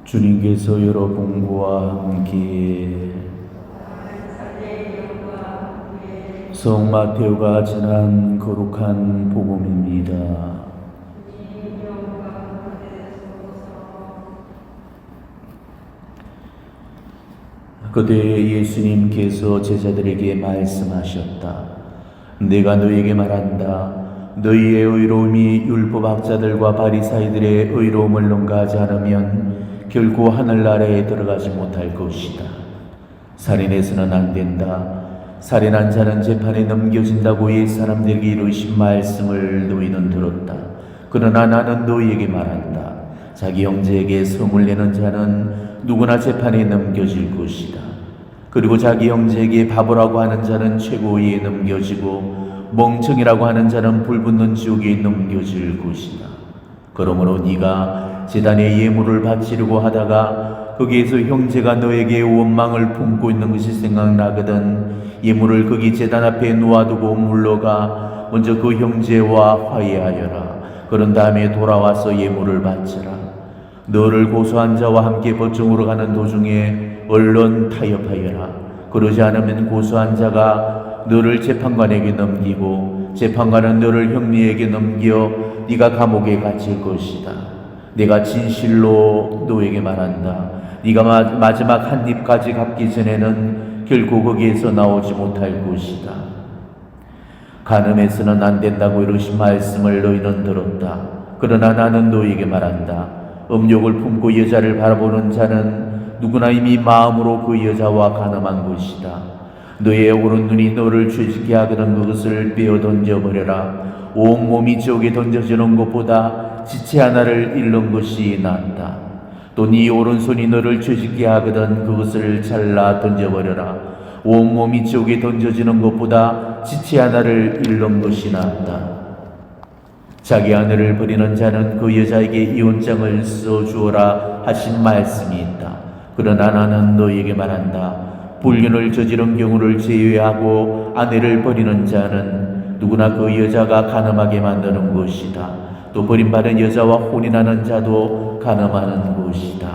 주님께서 여러분과 함께 성마테오가 전한 거룩한 복음입니다. 그때 예수님께서 제자들에게 말씀하셨다. 내가 너에게 말한다. 너희의 의로움이 율법학자들과 바리사이들의 의로움을 능가하지 않으면 결코 하늘나라에 들어가지 못할 것이다. 살인해서는 안 된다. 살인한 자는 재판에 넘겨진다고 옛 사람들에게 이르신 말씀을 너희는 들었다. 그러나 나는 너희에게 말한다. 자기 형제에게 성을 내는 자는 누구나 재판에 넘겨질 것이다. 그리고 자기 형제에게 바보라고 하는 자는 최고위에 넘겨지고 멍청이라고 하는 자는 불붙는 지옥에 넘겨질 것이다. 그러므로 네가 제단에 예물을 바치려고 하다가 거기에서 형제가 너에게 원망을 품고 있는 것이 생각나거든 예물을 거기 제단 앞에 놓아두고 물러가 먼저 그 형제와 화해하여라. 그런 다음에 돌아와서 예물을 바치라. 너를 고소한 자와 함께 법정으로 가는 도중에 얼른 타협하여라. 그러지 않으면 고소한 자가 너를 재판관에게 넘기고 재판관은 너를 형리에게 넘겨 네가 감옥에 갇힐 것이다. 내가 진실로 너에게 말한다. 네가 마지막 한 입까지 갚기 전에는 결코 거기에서 나오지 못할 것이다. 간음해서는 안 된다고 이르신 말씀을 너희는 들었다. 그러나 나는 너희에게 말한다. 음욕을 품고 여자를 바라보는 자는 누구나 이미 마음으로 그 여자와 간음한 것이다. 너의 오른 눈이 너를 죄짓게 하거든 그것을 빼어 던져버려라. 온몸이 지옥에 던져지는 것보다 지체 하나를 잃는 것이 낫다. 또 네 오른손이 너를 죄짓게 하거든 그것을 잘라 던져버려라. 온몸이 지옥에 던져지는 것보다 지체 하나를 잃는 것이 낫다. 자기 아내를 버리는 자는 그 여자에게 이혼장을 써주어라 하신 말씀이 있다. 그러나 나는 너에게 말한다. 불륜을 저지른 경우를 제외하고 아내를 버리는 자는 누구나 그 여자가 간음하게 만드는 것이다. 또 버림받은 여자와 혼인하는 자도 간음하는 것이다.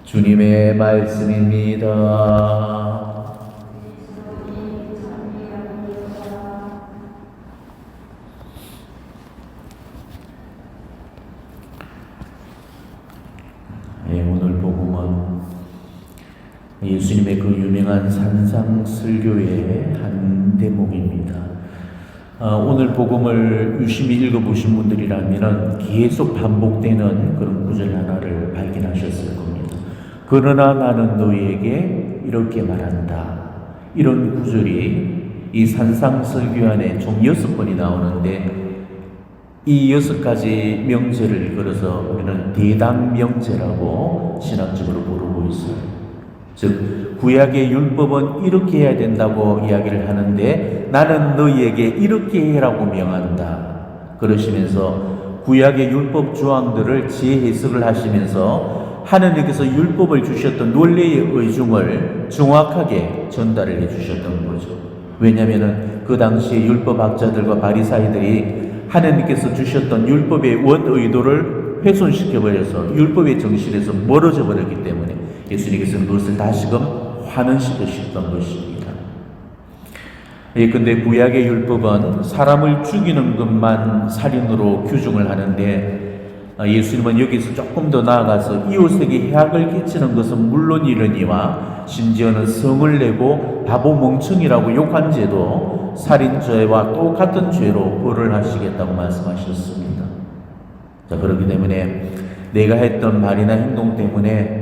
주님의 말씀입니다. 오늘 복음은 예수님의 그 유명한 산상설교의 한 대목입니다. 오늘 복음을 유심히 읽어보신 분들이라면 계속 반복되는 그런 구절 하나를 발견하셨을 겁니다. 그러나 나는 너희에게 이렇게 말한다. 이런 구절이 이 산상설교 안에 총 6번이 나오는데 이 6가지 명제를 걸어서 우리는 대당명제라고 신학적으로 부르고 있어요. 즉 구약의 율법은 이렇게 해야 된다고 이야기를 하는데 나는 너희에게 이렇게 해라고 명한다. 그러시면서 구약의 율법 조항들을 재해석을 하시면서 하나님께서 율법을 주셨던 원래의 의중을 정확하게 전달을 해주셨던 거죠. 왜냐하면 그 당시에 율법학자들과 바리사이들이 하나님께서 주셨던 율법의 원 의도를 훼손시켜버려서 율법의 정신에서 멀어져 버렸기 때문에 예수님께서는 그것을 다시금 환원시키셨던 것입니다. 근데 구약의 율법은 사람을 죽이는 것만 살인으로 규정을 하는데 예수님은 여기서 조금 더 나아가서 이웃에게 해악을 끼치는 것은 물론이러니와 심지어는 성을 내고 바보 멍청이라고 욕한 죄도 살인죄와 똑같은 죄로 벌을 하시겠다고 말씀하셨습니다. 자, 그렇기 때문에 내가 했던 말이나 행동 때문에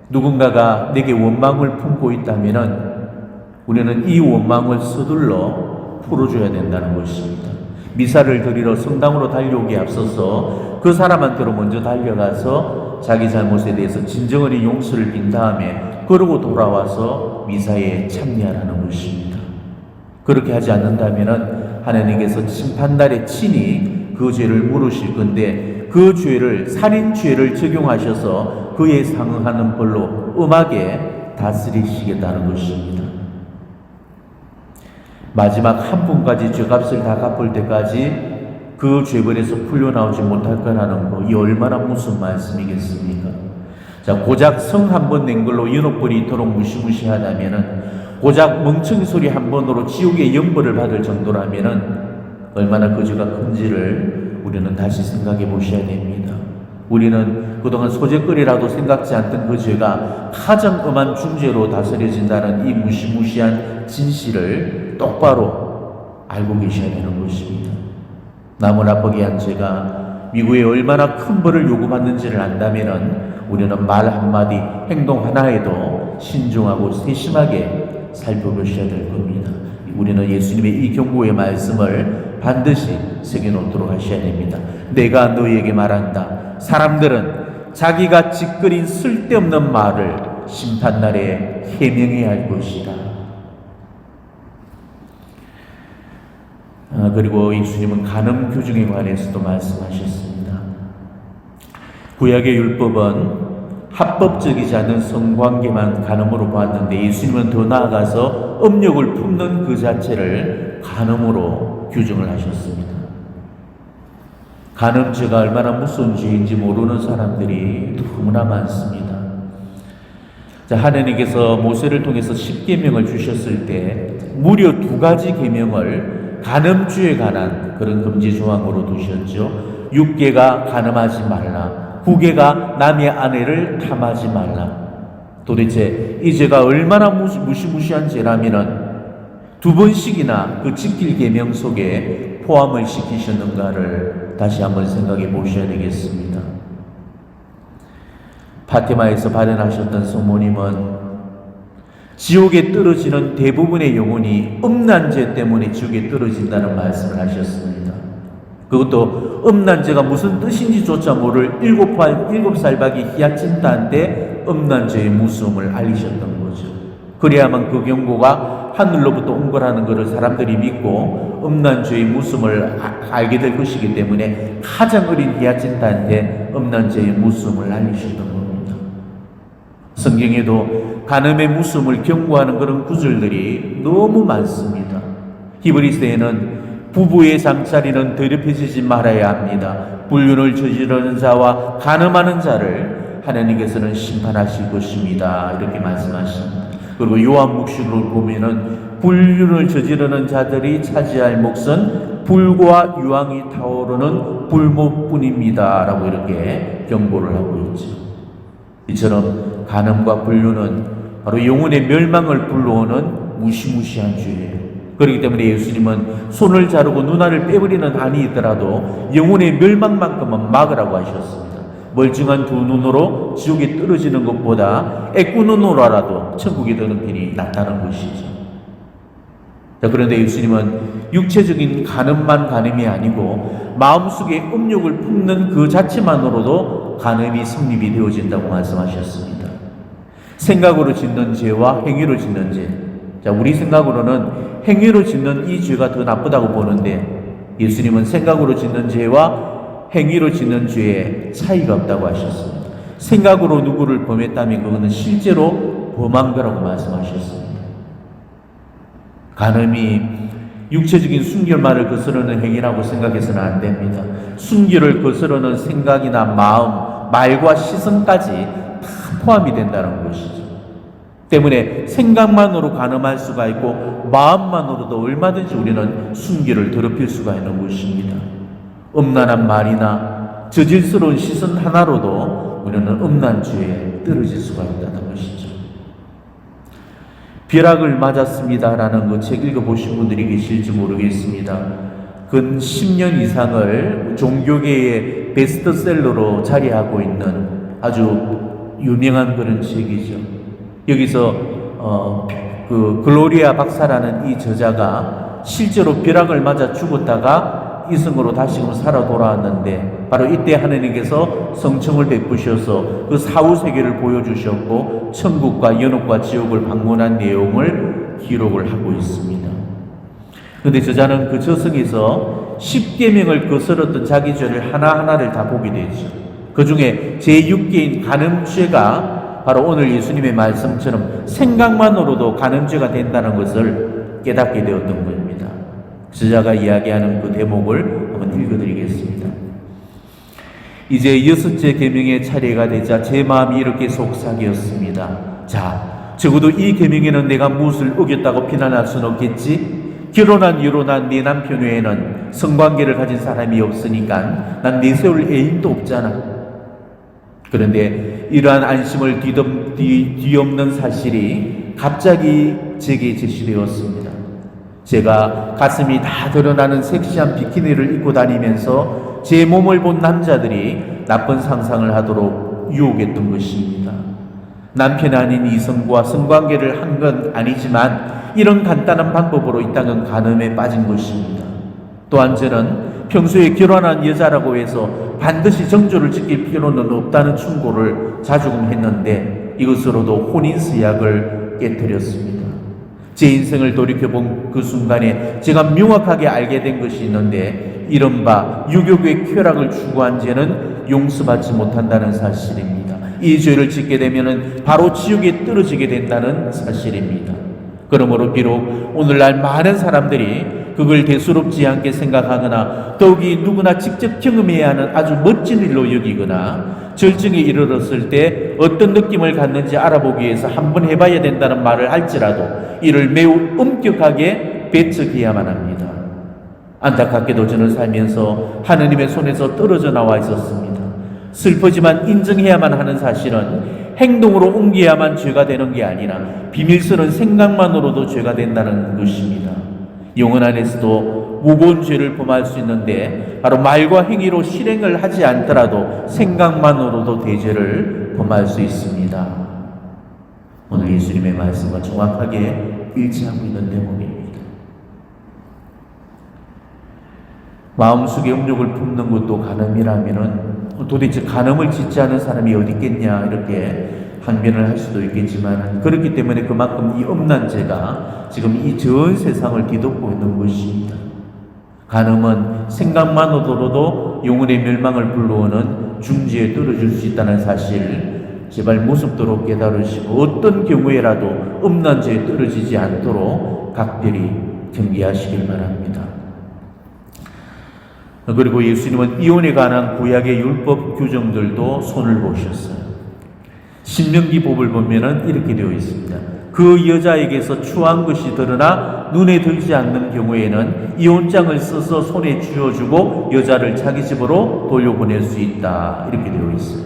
누군가가 내게 원망을 품고 있다면 우리는 이 원망을 서둘러 풀어줘야 된다는 것입니다. 미사를 드리러 성당으로 달려오기에 앞서서 그 사람한테로 먼저 달려가서 자기 잘못에 대해서 진정으로 용서를 빈 다음에 그러고 돌아와서 미사에 참여하라는 것입니다. 그렇게 하지 않는다면 하나님께서 심판날에 친히 그 죄를 물으실 건데 그 죄를 살인죄를 적용하셔서 그에 상응하는 벌로 엄하게 다스리시겠다는 것입니다. 마지막 한 분까지 죄값을 다 갚을 때까지 그 죄벌에서 풀려나오지 못할 거라는 거, 이 얼마나 무슨 말씀이겠습니까? 자, 고작 성 한 번 낸 걸로 연옥벌이 이토록 무시무시하다면은, 고작 멍청이 소리 한 번으로 지옥의 영벌을 받을 정도라면은 얼마나 그 죄가 큰지를 우리는 다시 생각해 보셔야 됩니다. 우리는 그동안 소재거리라도 생각지 않던 그 죄가 가장 엄한 중죄로 다스려진다는 이 무시무시한 진실을 똑바로 알고 계셔야 되는 것입니다. 나무나 버기한 죄가 미국에 얼마나 큰 벌을 요구받는지를 안다면은 우리는 말 한마디, 행동 하나에도 신중하고 세심하게 살펴보셔야 될 겁니다. 우리는 예수님의 이 경고의 말씀을 반드시 새겨놓도록 하셔야 됩니다. 내가 너희에게 말한다. 사람들은 자기가 짓거린 쓸데없는 말을 심판날에 해명해야 할 것이다. 그리고 예수님은 간음 교중에 관해서도 말씀하셨습니다. 구약의 율법은 합법적이지 않은 성관계만 간음으로 보았는데 예수님은 더 나아가서 음욕을 품는 그 자체를 간음으로 규정을 하셨습니다. 간음죄가 얼마나 무서운 죄인지 모르는 사람들이 너무나 많습니다. 자, 하나님께서 모세를 통해서 10계명을 주셨을 때 무려 2가지 계명을 간음죄에 관한 그런 금지 조항으로 두셨죠. 6계가 간음하지 말라, 9계가 남의 아내를 탐하지 말라. 도대체 이 죄가 얼마나 무시무시한 죄라면은 2번씩이나 그 지킬 계명 속에 포함을 시키셨는가를 다시 한번 생각해 보셔야 되겠습니다. 파티마에서 발현하셨던 성모님은 지옥에 떨어지는 대부분의 영혼이 음란죄 때문에 지옥에 떨어진다는 말씀을 하셨습니다. 그것도 음란죄가 무슨 뜻인지조차 모를 7살 박이 히야친타한테 음란죄의 무서움을 알리셨던 거죠. 그래야만 그 경고가 하늘로부터 온 거라는 것을 사람들이 믿고 음란죄의 무서움을 알게 될 것이기 때문에 가장 어린 히야친타한테 음란죄의 무서움을 알리셨던 겁니다. 성경에도 간음의 무서움을 경고하는 그런 구절들이 너무 많습니다. 히브리서에는 부부의 잠자리는 더럽혀지지 말아야 합니다. 불륜을 저지르는 자와 간음하는 자를 하나님께서는 심판하실 것입니다. 이렇게 말씀하십니다. 그리고 요한복음을 보면은 불륜을 저지르는 자들이 차지할 몫은 불과 유황이 타오르는 불못뿐입니다. 라고 이렇게 경고를 하고 있죠. 이처럼 간음과 불륜은 바로 영혼의 멸망을 불러오는 무시무시한 죄예요. 그렇기 때문에 예수님은 손을 자르고 눈알을 빼버리는 한이 있더라도 영혼의 멸망만큼은 막으라고 하셨습니다. 멀쩡한 2눈으로 지옥에 떨어지는 것보다 애꾸눈으로라도 천국에 드는 길이 낫다는 것이죠. 자, 그런데 예수님은 육체적인 간음만 간음이 아니고 마음속에 음욕을 품는 그 자체만으로도 간음이 성립이 되어진다고 말씀하셨습니다. 생각으로 짓는 죄와 행위로 짓는 죄. 자, 우리 생각으로는 행위로 짓는 이 죄가 더 나쁘다고 보는데 예수님은 생각으로 짓는 죄와 행위로 짓는 죄에 차이가 없다고 하셨습니다. 생각으로 누구를 범했다면 그거는 실제로 범한 거라고 말씀하셨습니다. 간음이 육체적인 순결만을 거스르는 행위라고 생각해서는 안 됩니다. 순결을 거스르는 생각이나 마음, 말과 시선까지 다 포함이 된다는 것이죠. 때문에 생각만으로 간음할 수가 있고 마음만으로도 얼마든지 우리는 순결을 더럽힐 수가 있는 것입니다. 음란한 말이나 저질스러운 시선 하나로도 우리는 음란죄에 떨어질 수가 있다는 것이죠. 벼락을 맞았습니다라는 그 책 읽어보신 분들이 계실지 모르겠습니다. 근 10년 이상을 종교계의 베스트셀러로 자리하고 있는 아주 유명한 그런 책이죠. 여기서 그 글로리아 박사라는 이 저자가 실제로 벼락을 맞아 죽었다가 이승으로 다시금 살아 돌아왔는데 바로 이때 하나님께서 성청을 베푸셔서 그 사후세계를 보여주셨고 천국과 연옥과 지옥을 방문한 내용을 기록을 하고 있습니다. 그런데 저자는 그 저승에서 10계명을 거스렀던 자기 죄를 하나하나를 다 보게 되죠. 그 중에 제6계인 간음죄가 바로 오늘 예수님의 말씀처럼 생각만으로도 간음죄가 된다는 것을 깨닫게 되었던 겁니다. 저자가 이야기하는 그 대목을 한번 한번 읽어드리겠습니다. 이제 6째 계명의 차례가 되자 제 마음이 이렇게 속삭였습니다. 자, 적어도 이 계명에는 내가 무엇을 어겼다고 비난할 수는 없겠지? 결혼한 이후로 난 내 남편 외에는 성관계를 가진 사람이 없으니까 난 내세울 애인도 없잖아. 그런데 이러한 안심을 뒤엎는 사실이 갑자기 제게 제시되었습니다. 제가 가슴이 다 드러나는 섹시한 비키니를 입고 다니면서 제 몸을 본 남자들이 나쁜 상상을 하도록 유혹했던 것입니다. 남편 아닌 이성과 성관계를 한 건 아니지만 이런 간단한 방법으로 이 땅은 간음에 빠진 것입니다. 또한 저는 평소에 결혼한 여자라고 해서 반드시 정조를 지킬 필요는 없다는 충고를 자주금 했는데 이것으로도 혼인스약을 깨뜨렸습니다. 제 인생을 돌이켜본 그 순간에 제가 명확하게 알게 된 것이 있는데 이른바 유교의 쾌락을 추구한 죄는 용서받지 못한다는 사실입니다. 이 죄를 짓게 되면 바로 지옥에 떨어지게 된다는 사실입니다. 그러므로 비록 오늘날 많은 사람들이 그걸 대수롭지 않게 생각하거나 더욱이 누구나 직접 경험해야 하는 아주 멋진 일로 여기거나 절정에 이르렀을 때 어떤 느낌을 갖는지 알아보기 위해서 한번 해봐야 된다는 말을 할지라도 이를 매우 엄격하게 배척해야만 합니다. 안타깝게도 저는 살면서 하느님의 손에서 떨어져 나와 있었습니다. 슬프지만 인정해야만 하는 사실은 행동으로 옮겨야만 죄가 되는 게 아니라 비밀스러운 생각만으로도 죄가 된다는 것입니다. 영혼 안에서도 무거운 죄를 범할 수 있는데 바로 말과 행위로 실행을 하지 않더라도 생각만으로도 대죄를 범할 수 있습니다. 오늘 예수님의 말씀과 정확하게 일치하고 있는 대목입니다. 마음속에 음욕을 품는 것도 간음이라면은 도대체 간음을 짓지 않은 사람이 어디 있겠냐 이렇게 항변을 할 수도 있겠지만 그렇기 때문에 그만큼 이 엄난 죄가 지금 이 전 세상을 뒤덮고 있는 것입니다. 간음은 생각만으로도 영혼의 멸망을 불러오는 중지에 떨어질 수 있다는 사실 제발 무섭도록 깨달으시고 어떤 경우에라도 엄난 죄에 떨어지지 않도록 각별히 경계하시길 바랍니다. 그리고 예수님은 이혼에 관한 구약의 율법 규정들도 손을 보셨어요. 신명기 법을 보면은 이렇게 되어 있습니다. 그 여자에게서 추한 것이 드러나 눈에 들지 않는 경우에는 이혼장을 써서 손에 쥐어주고 여자를 자기 집으로 돌려보낼 수 있다. 이렇게 되어 있어요.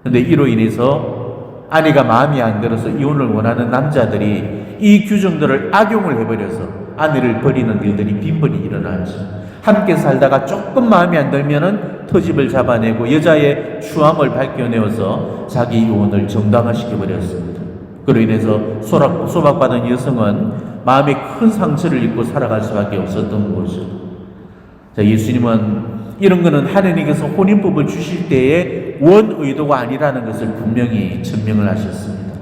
그런데 이로 인해서 아내가 마음에 안 들어서 이혼을 원하는 남자들이 이 규정들을 악용을 해버려서 아내를 버리는 일들이 빈번히 일어나죠. 함께 살다가 조금 마음에 안 들면은 터집을 잡아내고 여자의 추함을 밝혀내어서 자기 이혼을 정당화시켜버렸습니다. 그로 인해서 소박받은 여성은 마음에 큰 상처를 입고 살아갈 수밖에 없었던 거죠. 자, 예수님은 이런 거는 하나님께서 혼인법을 주실 때의 원 의도가 아니라는 것을 분명히 증명을 하셨습니다.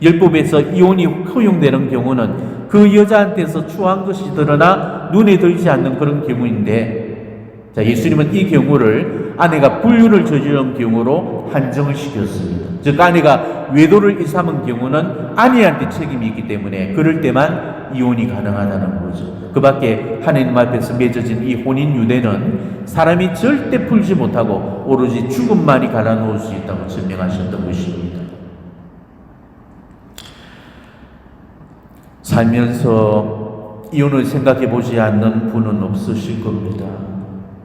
율법에서 이혼이 허용되는 경우는 그 여자한테서 추한 것이 드러나 눈에 들지 않는 그런 경우인데, 자, 예수님은 이 경우를 아내가 불륜을 저지른 경우로 한정을 시켰습니다. 즉 아내가 외도를 일삼은 경우는 아내한테 책임이 있기 때문에 그럴 때만 이혼이 가능하다는 거죠. 그 밖에 하나님 앞에서 맺어진 이 혼인 유대는 사람이 절대 풀지 못하고 오로지 죽음만이 갈아놓을 수 있다고 증명하셨던 것입니다. 살면서 이혼을 생각해 보지 않는 분은 없으실 겁니다.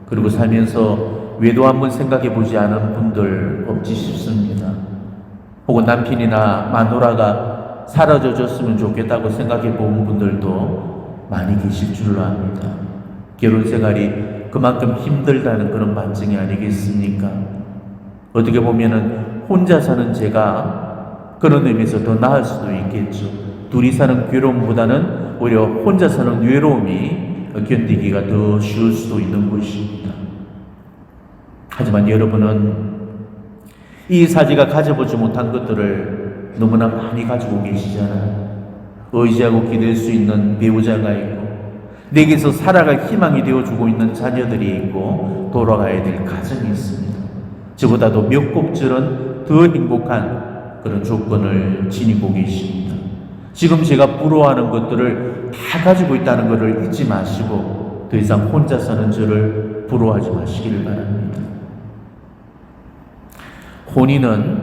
그리고 살면서 외도 한번 생각해 보지 않은 분들 없지 싶습니다. 혹은 남편이나 마누라가 사라져 줬으면 좋겠다고 생각해 본 분들도 많이 계실 줄로 압니다. 결혼 생활이 그만큼 힘들다는 그런 반증이 아니겠습니까? 어떻게 보면은 혼자 사는 죄가 그런 의미에서 더 나을 수도 있겠죠. 둘이 사는 괴로움보다는 오히려 혼자 사는 외로움이 견디기가 더 쉬울 수도 있는 것입니다. 하지만 여러분은 이 사지가 가져보지 못한 것들을 너무나 많이 가지고 계시잖아요. 의지하고 기댈 수 있는 배우자가 있고 내게서 살아갈 희망이 되어주고 있는 자녀들이 있고 돌아가야 될 가정이 있습니다. 저보다도 몇 곱절은 더 행복한 그런 조건을 지니고 계십니다. 지금 제가 부러워하는 것들을 다 가지고 있다는 것을 잊지 마시고 더 이상 혼자 사는 저를 부러워하지 마시기를 바랍니다. 혼인은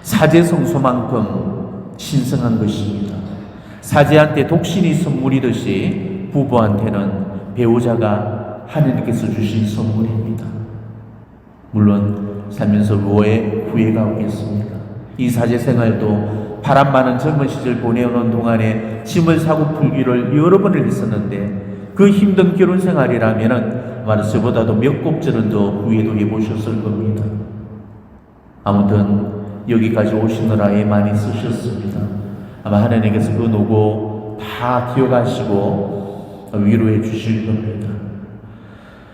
사제성소만큼 신성한 것입니다. 사제한테 독신이 선물이듯이 부부한테는 배우자가 하느님께서 주신 선물입니다. 물론 살면서 왜 후회가 오겠습니까? 이 사제 생활도 바람 많은 젊은 시절 보내오는 동안에 짐을 사고 풀기를 여러 번을 했었는데 그 힘든 결혼 생활이라면은 아마 저보다도 몇 곡절은 더 후회도 해보셨을 겁니다. 아무튼 여기까지 오시느라 애 많이 쓰셨습니다. 아마 하나님께서 그 노고 다 기억하시고 위로해 주실 겁니다.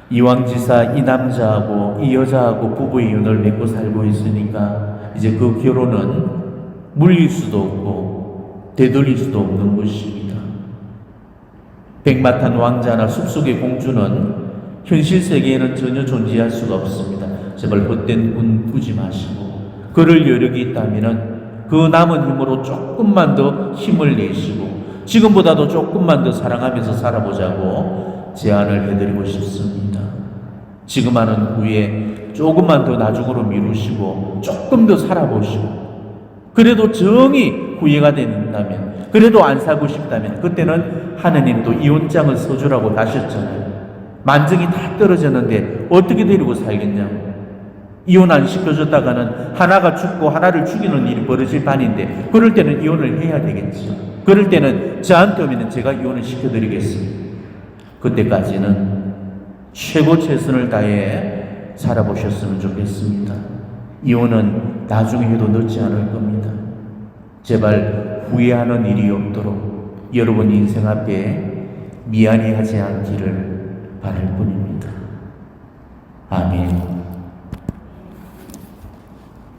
이왕지사 이 남자하고 이 여자하고 부부의 연을 맺고 살고 있으니까 이제 그 결혼은 물릴 수도 없고 되돌릴 수도 없는 것입니다. 백마탄 왕자나 숲속의 공주는 현실 세계에는 전혀 존재할 수가 없습니다. 제발 헛된 꿈 꾸지 마시고 그럴 여력이 있다면 그 남은 힘으로 조금만 더 힘을 내시고 지금보다도 조금만 더 사랑하면서 살아보자고 제안을 해드리고 싶습니다. 지금 하는 후에 조금만 더 나중으로 미루시고 조금 더 살아보시고 그래도 정이 후회가 된다면 그래도 안 살고 싶다면 그때는 하느님도 이혼장을 서주라고 하셨잖아요. 만정이 다 떨어졌는데 어떻게 데리고 살겠냐고. 이혼 안 시켜줬다가는 하나가 죽고 하나를 죽이는 일이 벌어질 판인데 그럴 때는 이혼을 해야 되겠죠. 그럴 때는 저한테 오면 제가 이혼을 시켜드리겠습니다. 그때까지는 최고 최선을 다해 살아보셨으면 좋겠습니다. 이혼은 나중에 해도 늦지 않을 겁니다. 제발 후회하는 일이 없도록 여러분 인생 앞에 미안해하지 않기를 바랄 뿐입니다. 아멘.